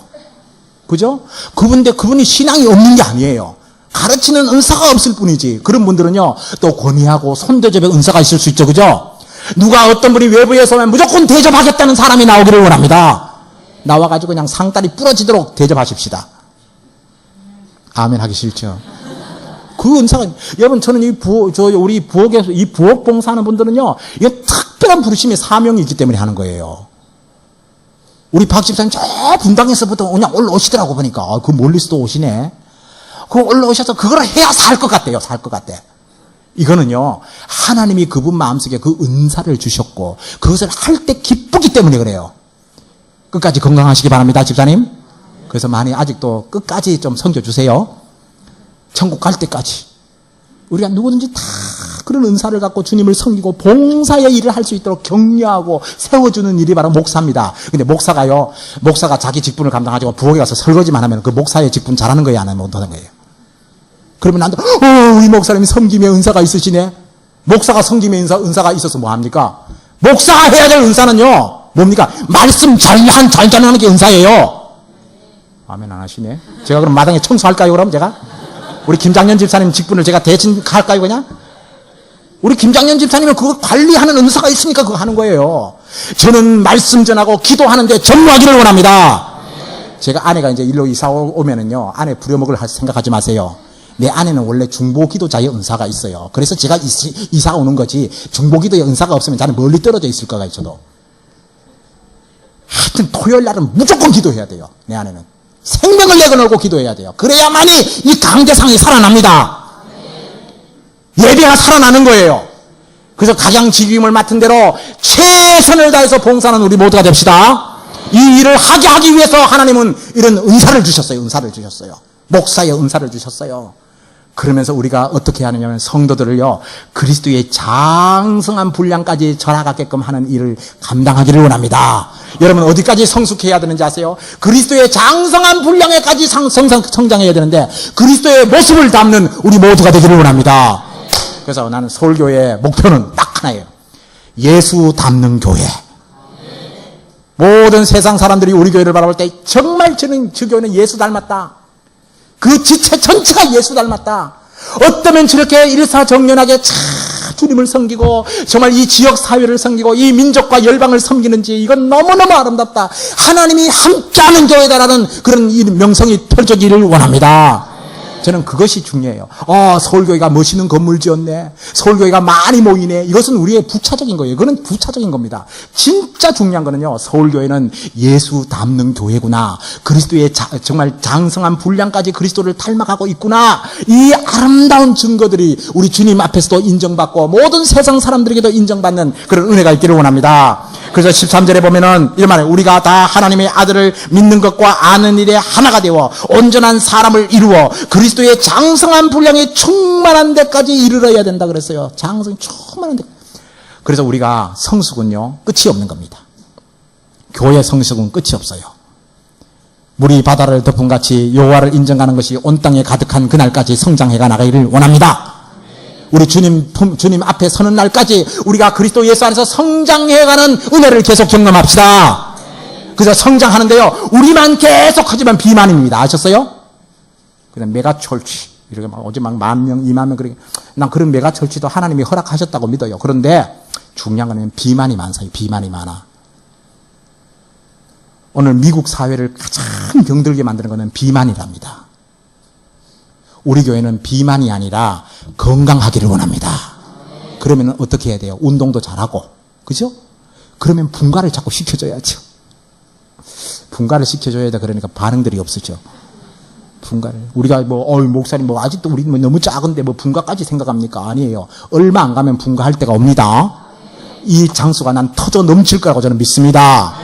그죠? 그분이 신앙이 없는 게 아니에요. 가르치는 은사가 없을 뿐이지. 그런 분들은요, 또 권위하고 손대접의 은사가 있을 수 있죠. 그죠? 누가 어떤 분이 외부에서 오면 무조건 대접하겠다는 사람이 나오기를 원합니다. 나와가지고 그냥 상다리 부러지도록 대접하십시다. 아멘 하기 싫죠? 그 은사가, 여러분, 저는 우리 부엌에서, 이 부엌 봉사하는 분들은요, 이게 특별한 부르심의 사명이 있기 때문에 하는 거예요. 우리 박 집사님 저 분당에서부터 그냥 올라오시더라고 보니까. 그 멀리서도 오시네. 그 올라오셔서 그걸 해야 살 것 같대요. 살 것 같대. 이거는요, 하나님이 그분 마음속에 그 은사를 주셨고, 그것을 할 때 기쁘기 때문에 그래요. 끝까지 건강하시기 바랍니다, 집사님. 그래서 많이 아직도 끝까지 좀 섬겨주세요. 천국 갈 때까지. 우리가 누구든지 다 그런 은사를 갖고 주님을 섬기고 봉사의 일을 할 수 있도록 격려하고 세워주는 일이 바로 목사입니다. 근데 목사가 자기 직분을 감당하고 부엌에 가서 설거지만 하면 그 목사의 직분 잘하는 거예요, 안 하면 못하는 거예요? 그러면 나도, 이 목사님이 섬김의 은사가 있으시네? 목사가 섬김의 은사가 있어서 뭐 합니까? 목사가 해야 될 은사는요, 뭡니까? 말씀 잘 전하는 게 은사예요. 아멘 안 하시네? 제가 그럼 마당에 청소할까요, 그럼 제가? 우리 김장년 집사님 직분을 제가 대신 할까요, 그냥? 우리 김장년 집사님은 그거 관리하는 은사가 있으니까 그거 하는 거예요. 저는 말씀 전하고 기도하는데 전무하기를 원합니다. 제가 아내가 이제 일로 이사 오면은요, 아내 부려먹을 생각하지 마세요. 내 아내는 원래 중보기도자의 은사가 있어요. 그래서 제가 이사 오는 거지, 중보기도의 은사가 없으면 저는 멀리 떨어져 있을 거가 있어도. 하여튼 토요일 날은 무조건 기도해야 돼요. 내 안에는. 생명을 내어놓고 기도해야 돼요. 그래야만이 이 강대상이 살아납니다. 예배가 살아나는 거예요. 그래서 가장 직임을 맡은 대로 최선을 다해서 봉사하는 우리 모두가 됩시다. 이 일을 하기 위해서 하나님은 이런 은사를 주셨어요. 은사를 주셨어요. 목사의 은사를 주셨어요. 그러면서 우리가 어떻게 하느냐면 성도들을요, 그리스도의 장성한 분량까지 전하게끔 하는 일을 감당하기를 원합니다. 여러분 어디까지 성숙해야 되는지 아세요? 그리스도의 장성한 분량에까지 성장해야 되는데 그리스도의 모습을 담는 우리 모두가 되기를 원합니다. 그래서 나는 서울교회의 목표는 딱 하나예요. 예수 닮는 교회. 모든 세상 사람들이 우리 교회를 바라볼 때 정말 저는 저 교회는 예수 닮았다. 그 지체 전체가 예수 닮았다. 어쩌면 저렇게 일사정연하게 참 주님을 섬기고 정말 이 지역 사회를 섬기고 이 민족과 열방을 섬기는지 이건 너무너무 아름답다. 하나님이 함께하는 교회다라는 그런 명성이 펼쳐지기를 원합니다. 저는 그것이 중요해요. 서울교회가 멋있는 건물 지었네. 서울교회가 많이 모이네. 이것은 우리의 부차적인 거예요. 이거는 부차적인 겁니다. 진짜 중요한 거는요, 서울교회는 예수 닮는 교회구나. 그리스도의 정말 장성한 분량까지 그리스도를 닮아가고 있구나. 이 아름다운 증거들이 우리 주님 앞에서도 인정받고 모든 세상 사람들에게도 인정받는 그런 은혜가 있기를 원합니다. 그래서 13절에 보면은 이런 말이에요. 우리가 다 하나님의 아들을 믿는 것과 아는 일에 하나가 되어 온전한 사람을 이루어 그리스도의 장성한 분량에 충만한 데까지 이르러야 된다 그랬어요. 장성이 충만한 데. 그래서 우리가 성숙은요, 끝이 없는 겁니다. 교회 성숙은 끝이 없어요. 물이 바다를 덮음같이 여호와를 인정하는 것이 온 땅에 가득한 그날까지 성장해가 나가기를 원합니다. 우리 주님 앞에 서는 날까지 우리가 그리스도 예수 안에서 성장해가는 은혜를 계속 경험합시다. 그래서 성장하는데요, 우리만 계속 하지만 비만입니다. 아셨어요? 그냥 메가철치 이렇게 막 어제 막 10,000명, 20,000명 그렇게, 난 그런 메가철치도 하나님이 허락하셨다고 믿어요. 그런데 중요한 건 비만이 많아요. 비만이 많아. 오늘 미국 사회를 가장 병들게 만드는 것은 비만이랍니다. 우리 교회는 비만이 아니라 건강하기를 원합니다. 그러면 어떻게 해야 돼요? 운동도 잘하고, 그죠? 그러면 분가를 자꾸 시켜줘야죠. 분가를 시켜줘야 돼. 그러니까 반응들이 없으죠. 분가를. 우리가 목사님 아직도 우리 너무 작은데 분가까지 생각합니까? 아니에요. 얼마 안 가면 분가할 때가 옵니다. 이 장소가 난 터져 넘칠 거라고 저는 믿습니다.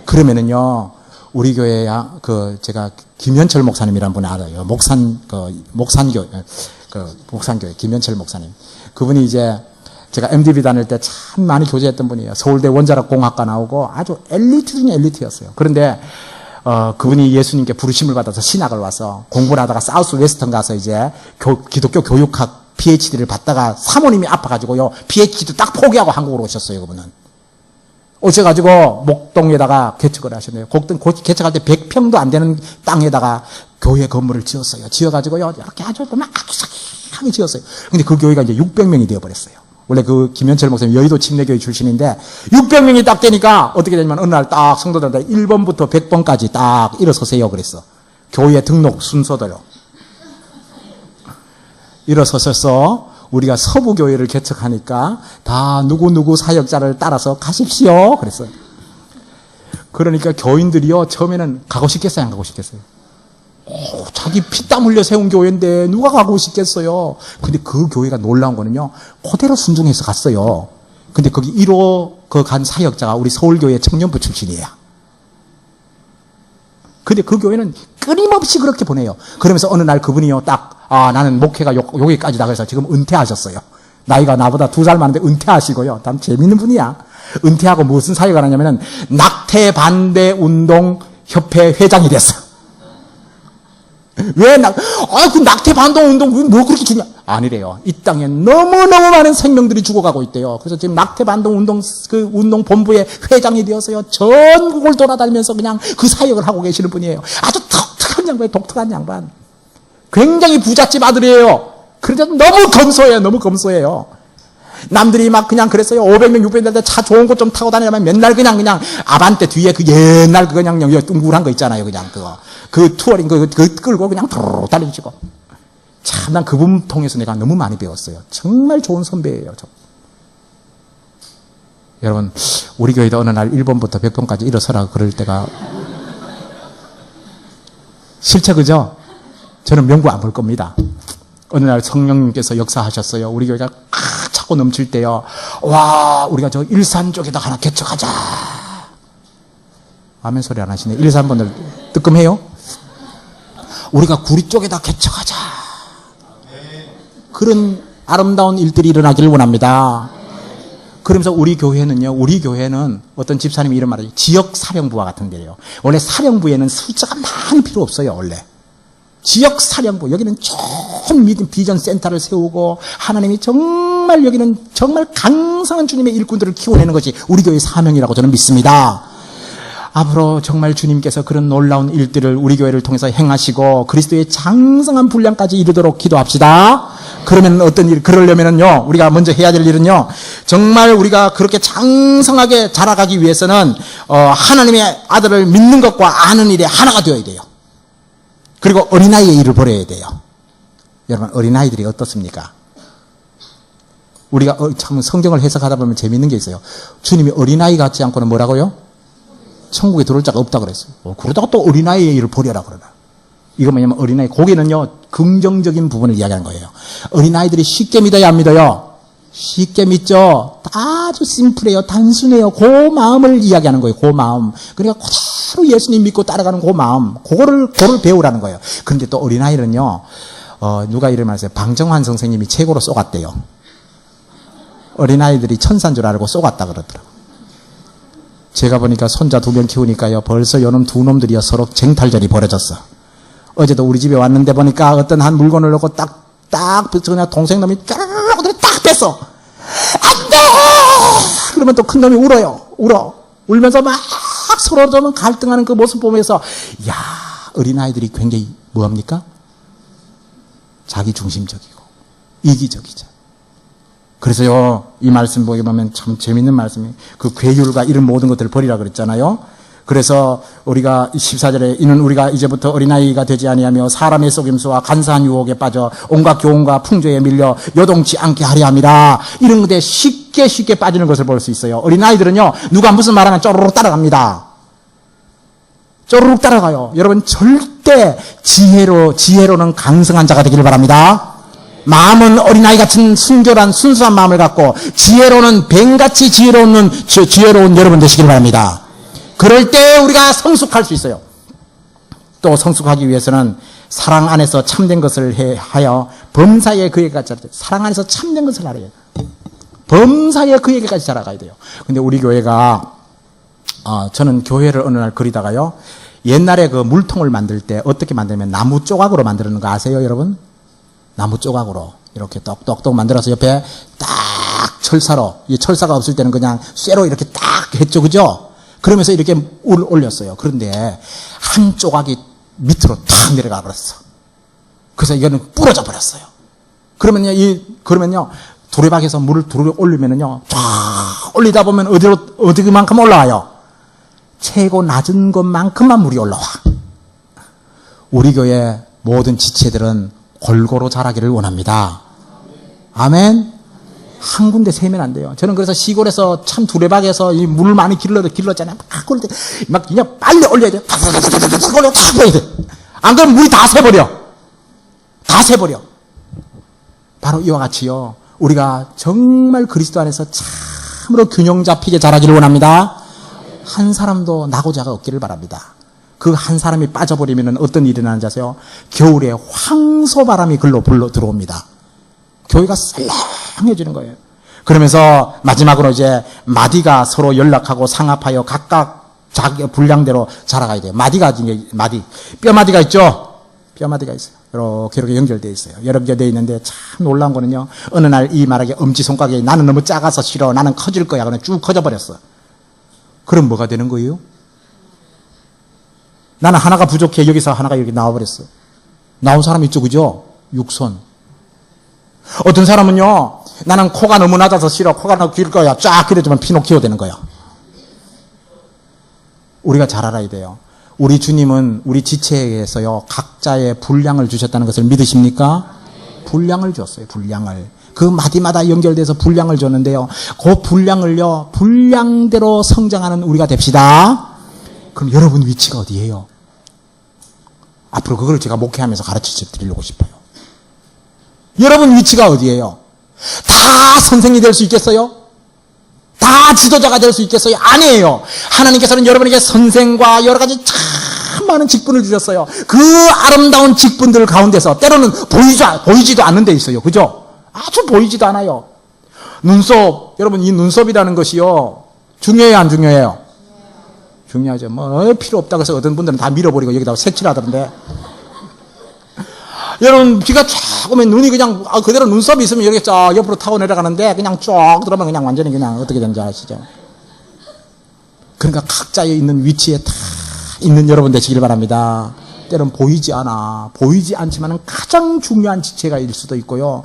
그러면은요, 우리 교회야, 제가 김현철 목사님이라는 분이 알아요. 목산교회, 김현철 목사님. 그분이 이제, 제가 MDB 다닐 때 참 많이 교제했던 분이에요. 서울대 원자력 공학과 나오고 아주 엘리트 중에 엘리트였어요. 그런데, 그분이 예수님께 부르심을 받아서 신학을 와서 공부를 하다가 사우스 웨스턴 가서 이제 기독교 교육학 PhD를 받다가 사모님이 아파가지고요, PhD도 딱 포기하고 한국으로 오셨어요, 그분은. 오셔가지고 목동에다가 개척을 하셨네요. 개척할 때 100평도 안 되는 땅에다가 교회 건물을 지었어요. 지어가지고요, 이렇게 아주 사기하게 지었어요. 근데 그 교회가 이제 600명이 되어버렸어요. 원래 그 김현철 목사님 여의도 침례교회 출신인데 600명이 딱 되니까 어떻게 되냐면 어느 날 딱 성도들한테 1번부터 100번까지 딱 일어서세요 그랬어. 교회 등록 순서대로. 일어서셔서 우리가 서부교회를 개척하니까 다 누구누구 사역자를 따라서 가십시오 그랬어요. 그러니까 교인들이요, 처음에는 가고 싶겠어요, 안 가고 싶겠어요? 자기 피땀 흘려 세운 교회인데 누가 가고 싶겠어요? 근데 그 교회가 놀라운 거는요, 그대로 순종해서 갔어요. 근데 거기 1호 간 사역자가 우리 서울교회 청년부 출신이에요. 근데 그 교회는 끊임없이 그렇게 보내요. 그러면서 어느 날 그분이요, 나는 목회가 여기까지다 그래서 지금 은퇴하셨어요. 나이가 나보다 2살 많은데 은퇴하시고요. 참 재밌는 분이야. 은퇴하고 무슨 사역을 하냐면은 낙태 반대 운동 협회 회장이 됐어. 왜 그 낙태 반동 운동 뭐 그렇게 중요해? 아니래요. 이 땅에 너무너무 많은 생명들이 죽어가고 있대요. 그래서 지금 낙태 반동 운동 운동 본부의 회장이 되어서요, 전국을 돌아다니면서 그냥 그 사역을 하고 계시는 분이에요. 아주 독특한 양반, 독특한 양반. 굉장히 부잣집 아들이에요. 그런데 너무 검소해요. 너무 검소해요. 남들이 막 그냥 그랬어요. 500명, 600명 때 차 좋은 거 좀 타고 다니려면 맨날 그냥 아반떼 뒤에 그 옛날 그냥 둥글한 거 있잖아요. 그냥 그 투어링 끌고 그냥 도로 달리시고. 참, 난 그분 통해서 내가 너무 많이 배웠어요. 정말 좋은 선배예요, 저. 여러분, 우리 교회도 어느 날 1번부터 100번까지 일어서라 그럴 때가 실제 그죠? 저는 명부 안 볼 겁니다. 어느 날 성령님께서 역사하셨어요. 우리 교회가 차고 넘칠 때요. 와, 우리가 저 일산 쪽에다 하나 개척하자. 아멘 소리 안 하시네. 일산 분들 뜨끔해요? 우리가 구리 쪽에다 개척하자. 그런 아름다운 일들이 일어나기를 원합니다. 그러면서 우리 교회는 어떤 집사님이 이런 말을 해요. 지역 사령부와 같은 데예요. 원래 사령부에는 숫자가 많이 필요 없어요, 원래. 지역 사령부, 여기는 좋은 비전 센터를 세우고 하나님이 정말 여기는 정말 강성한 주님의 일꾼들을 키워내는 것이 우리 교회의 사명이라고 저는 믿습니다. 앞으로 정말 주님께서 그런 놀라운 일들을 우리 교회를 통해서 행하시고 그리스도의 장성한 분량까지 이르도록 기도합시다. 그러면 어떤 일, 그러려면은요, 우리가 먼저 해야 될 일은요, 정말 우리가 그렇게 장성하게 자라가기 위해서는, 하나님의 아들을 믿는 것과 아는 일에 하나가 되어야 돼요. 그리고 어린아이의 일을 버려야 돼요. 여러분, 어린아이들이 어떻습니까? 우리가 참 성경을 해석하다 보면 재밌는 게 있어요. 주님이 어린아이 같지 않고는 뭐라고요? 천국에 들어올 자가 없다 그랬어요. 그러다가 또 어린아이의 일을 버려라 그러나. 이거 뭐냐면 어린아이, 거기는요, 긍정적인 부분을 이야기하는 거예요. 어린아이들이 쉽게 믿어야 안 믿어요? 쉽게 믿죠? 아주 심플해요. 단순해요. 그 마음을 이야기하는 거예요. 그 마음. 그러니까 그대로 예수님 믿고 따라가는 그 마음. 그거를 배우라는 거예요. 그런데 또 어린아이는요, 누가 이런 말 했어요. 방정환 선생님이 최고로 쏘갔대요. 어린아이들이 천사인 줄 알고 쏘갔다 그러더라고요. 제가 보니까 손자 2명 키우니까요, 벌써 요놈 두 놈들이요, 서로 쟁탈전이 벌어졌어. 어제도 우리 집에 왔는데 보니까 어떤 한 물건을 넣고 그냥 동생 놈이 쫙 뺐어. 안 돼! 그러면 또 큰 놈이 울어. 울면서 막 서로 좀 갈등하는 그 모습 보면서, 야, 어린아이들이 굉장히 뭐합니까? 자기 중심적이고, 이기적이죠. 그래서요, 이 말씀 보게 보면 참 재밌는 말씀이, 그 괴율과 이런 모든 것들을 버리라 그랬잖아요. 그래서 우리가 14절에 이는 우리가 이제부터 어린아이가 되지 아니하며 사람의 속임수와 간사한 유혹에 빠져 온갖 교훈과 풍조에 밀려 요동치 않게 하려 함이라. 이런 것에 쉽게 빠지는 것을 볼 수 있어요. 어린아이들은요, 누가 무슨 말하면 쪼르륵 따라갑니다. 쪼르륵 따라가요. 여러분, 절대 지혜로는 강성한 자가 되기를 바랍니다. 마음은 어린아이 같은 순결한 순수한 마음을 갖고 지혜로는 뱀같이 지혜로운 여러분 되시길 바랍니다. 그럴 때 우리가 성숙할 수 있어요. 또 성숙하기 위해서는 사랑 안에서 참된 것을 하여 범사에 그에게까지 자라야 돼요. 사랑 안에서 참된 것을 알아야 돼요. 범사에 그에게까지 자라가야 돼요. 근데 우리 교회가 저는 교회를 어느 날 그리다가요, 옛날에 그 물통을 만들 때 어떻게 만들면 나무 조각으로 만드는 거 아세요, 여러분? 나무 조각으로 이렇게 똑똑똑 만들어서 옆에 딱 철사로, 이 철사가 없을 때는 그냥 쇠로 이렇게 딱 했죠, 그죠? 그러면서 이렇게 올렸어요. 그런데 한 조각이 밑으로 탁 내려가 버렸어. 그래서 이거는 부러져 버렸어요. 그러면요, 두레박에서 물을 두르 올리면은요, 쫙 올리다 보면 어디만큼 올라와요? 최고 낮은 것만큼만 물이 올라와. 우리 교회 모든 지체들은 골고루 자라기를 원합니다. 아멘? 한 군데 세면 안 돼요. 저는 그래서 시골에서 참 두레박에서 이 물 많이 길렀잖아요. 막 그냥 빨리 올려야 돼요. 탁 올려, 탁 올려야 돼. 안 그러면 물이 다 새버려. 바로 이와 같이요, 우리가 정말 그리스도 안에서 참으로 균형 잡히게 자라기를 원합니다. 한 사람도 나고자가 없기를 바랍니다. 그 한 사람이 빠져버리면 어떤 일이 일어나는지 아세요? 겨울에 황소바람이 글로 불러 들어옵니다. 교회가 썰렁해지는 거예요. 그러면서 마지막으로 이제 마디가 서로 연락하고 상합하여 각각 자기 분량대로 자라가야 돼요. 뼈마디가 있죠? 뼈마디가 있어요. 이렇게 연결되어 있어요. 연결되어 있는데 참 놀라운 거는요, 어느 날 이 말하기 엄지손가락이 나는 너무 작아서 싫어, 나는 커질 거야. 그냥 쭉 커져버렸어. 그럼 뭐가 되는 거예요? 나는 하나가 부족해. 여기서 하나가 이렇게 나와버렸어. 나온 사람 있죠, 그죠? 육손. 어떤 사람은요, 나는 코가 너무 낮아서 싫어. 코가 너무 길 거야. 쫙 길어지면 피노키오 되는 거야. 우리가 잘 알아야 돼요. 우리 주님은 우리 지체에서요, 각자의 분량을 주셨다는 것을 믿으십니까? 분량을 줬어요, 분량을. 그 마디마다 연결돼서 분량을 줬는데요. 그 분량을요, 분량대로 성장하는 우리가 됩시다. 그럼 여러분 위치가 어디예요? 앞으로 그걸 제가 목회하면서 가르쳐 드리려고 싶어요. 여러분 위치가 어디예요? 다 선생이 될 수 있겠어요? 다 지도자가 될 수 있겠어요? 아니에요. 하나님께서는 여러분에게 선생과 여러 가지 참 많은 직분을 주셨어요. 그 아름다운 직분들 가운데서 때로는 보이지도 않는 데 있어요. 그죠? 아주 보이지도 않아요. 눈썹, 여러분 이 눈썹이라는 것이요, 중요해요, 안 중요해요? 중요하죠. 뭐 필요 없다고 해서 어떤 분들은 다 밀어버리고 여기다가 색칠하던데. 여러분 비가 쫙 오면 눈이 그냥 그대로 눈썹이 있으면 이렇게 쫙 옆으로 타고 내려가는데 그냥 쭉 들어오면 그냥 완전히 그냥 어떻게 되는지 아시죠? 그러니까 각자에 있는 위치에 다 있는 여러분 되시길 바랍니다. 때론 보이지 않지만은 가장 중요한 지체가 일 수도 있고요.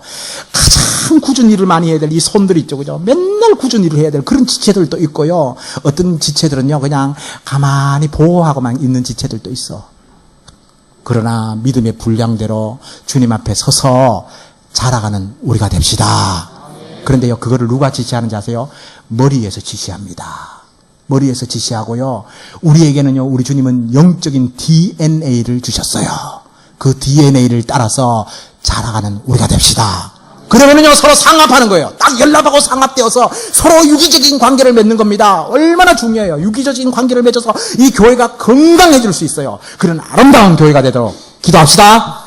가장 굳은 일을 많이 해야 될 이 손들 있죠, 그죠? 맨날 굳은 일을 해야 될 그런 지체들도 있고요. 어떤 지체들은요, 그냥 가만히 보호하고만 있는 지체들도 있어. 그러나 믿음의 분량대로 주님 앞에 서서 자라가는 우리가 됩시다. 그런데요, 그거를 누가 지시하는지 아세요? 머리에서 지시합니다. 머리에서 지시하고요. 우리에게는요, 우리 주님은 영적인 DNA를 주셨어요. 그 DNA를 따라서 자라가는 우리가 됩시다. 그러면은요, 서로 상합하는 거예요. 딱 연합하고 상합되어서 서로 유기적인 관계를 맺는 겁니다. 얼마나 중요해요. 유기적인 관계를 맺어서 이 교회가 건강해질 수 있어요. 그런 아름다운 교회가 되도록 기도합시다.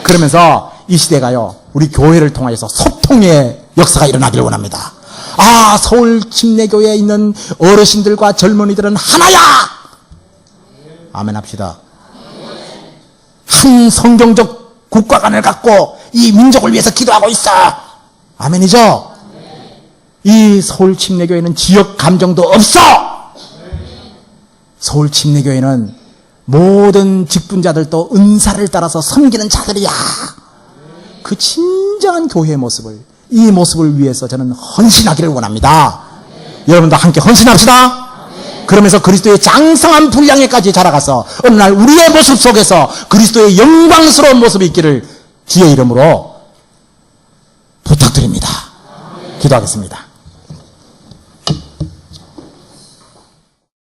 그러면서 이 시대가요, 우리 교회를 통해서 소통의 역사가 일어나기를 원합니다. 아, 서울 침례교회에 있는 어르신들과 젊은이들은 하나야! 아멘 합시다. 한 성경적 국가관을 갖고 이 민족을 위해서 기도하고 있어. 아멘이죠? 이 서울 침례교회는 지역 감정도 없어. 서울 침례교회는 모든 직분자들도 은사를 따라서 섬기는 자들이야. 그 진정한 교회의 모습을, 이 모습을 위해서 저는 헌신하기를 원합니다. 여러분도 함께 헌신합시다. 그러면서 그리스도의 장성한 분량에까지 자라가서 어느 날 우리의 모습 속에서 그리스도의 영광스러운 모습이 있기를 주의 이름으로 부탁드립니다. 기도하겠습니다.